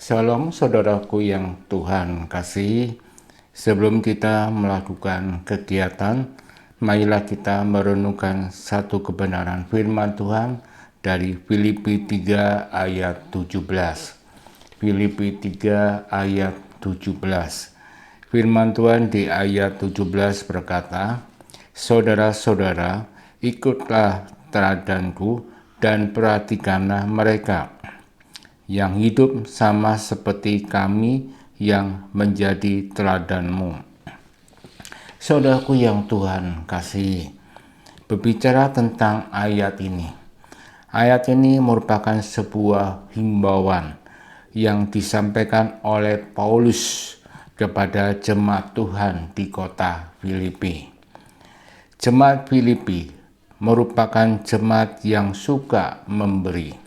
Shalom saudaraku yang Tuhan kasih. Sebelum kita melakukan kegiatan, marilah kita merenungkan satu kebenaran firman Tuhan dari Filipi 3 ayat 17. Filipi 3 ayat 17. Firman Tuhan di ayat 17 berkata, "Saudara-saudara, ikutlah teladanku dan perhatikanlah mereka yang hidup sama seperti kami yang menjadi teladanmu." Saudaraku yang Tuhan kasih, berbicara tentang ayat ini. Ayat ini merupakan sebuah himbauan yang disampaikan oleh Paulus kepada jemaat Tuhan di kota Filipi. Jemaat Filipi merupakan jemaat yang suka memberi.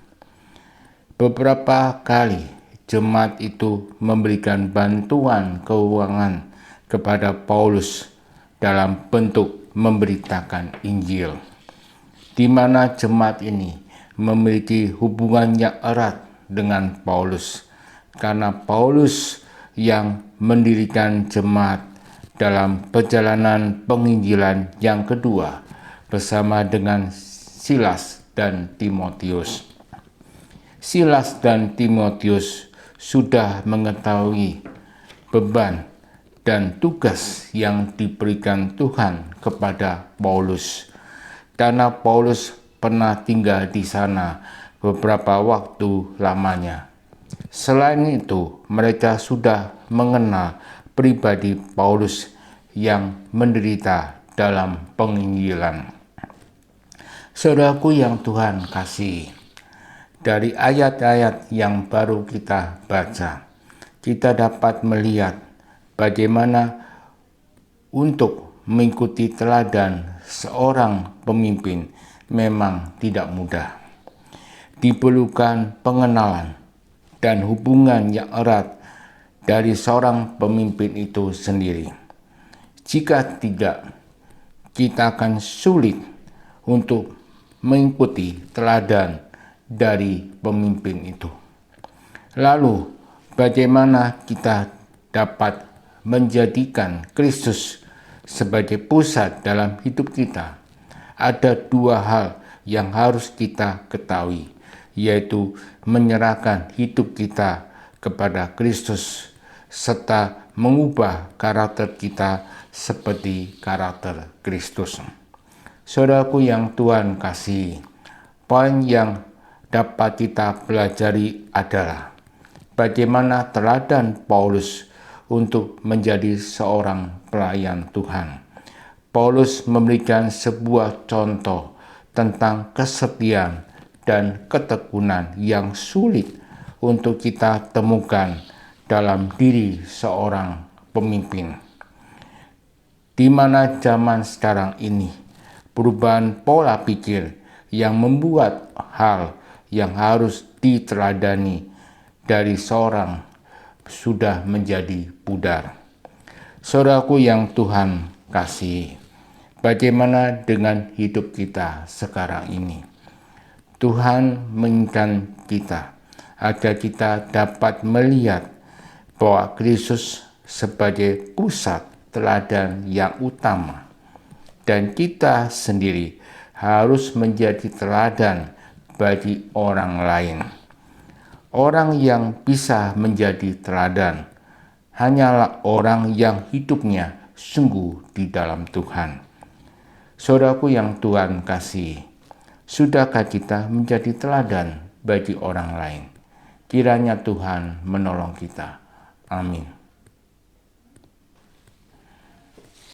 Beberapa kali jemaat itu memberikan bantuan keuangan kepada Paulus dalam bentuk memberitakan Injil, di mana jemaat ini memiliki hubungan yang erat dengan Paulus, karena Paulus yang mendirikan jemaat dalam perjalanan penginjilan yang kedua bersama dengan Silas dan Timotius. Silas dan Timotius sudah mengetahui beban dan tugas yang diberikan Tuhan kepada Paulus, karena Paulus pernah tinggal di sana beberapa waktu lamanya. Selain itu, mereka sudah mengenal pribadi Paulus yang menderita dalam penginjilan. Saudaraku yang Tuhan kasih, dari ayat-ayat yang baru kita baca, kita dapat melihat bagaimana untuk mengikuti teladan seorang pemimpin memang tidak mudah. Diperlukan pengenalan dan hubungan yang erat dari seorang pemimpin itu sendiri. Jika tidak, kita akan sulit untuk mengikuti teladan dari pemimpin itu. Lalu, bagaimana kita dapat menjadikan Kristus sebagai pusat dalam hidup kita? Ada dua hal yang harus kita ketahui, yaitu menyerahkan hidup kita kepada Kristus serta mengubah karakter kita seperti karakter Kristus. Saudaraku yang Tuhan kasih, poin yang dapat kita pelajari adalah bagaimana teladan Paulus untuk menjadi seorang pelayan Tuhan. Paulus memberikan sebuah contoh tentang kesetiaan dan ketekunan yang sulit untuk kita temukan dalam diri seorang pemimpin. Di mana zaman sekarang ini, perubahan pola pikir yang membuat hal yang harus diteladani dari seorang sudah menjadi pudar. Saudaraku yang Tuhan kasih, bagaimana dengan hidup kita sekarang ini? Tuhan menginginkan kita agar kita dapat melihat bahwa Kristus sebagai pusat teladan yang utama, dan kita sendiri harus menjadi teladan bagi orang lain. Orang yang bisa menjadi teladan hanyalah orang yang hidupnya sungguh di dalam Tuhan. Saudaraku yang Tuhan kasih, sudahkah kita menjadi teladan bagi orang lain? Kiranya Tuhan menolong kita. Amin.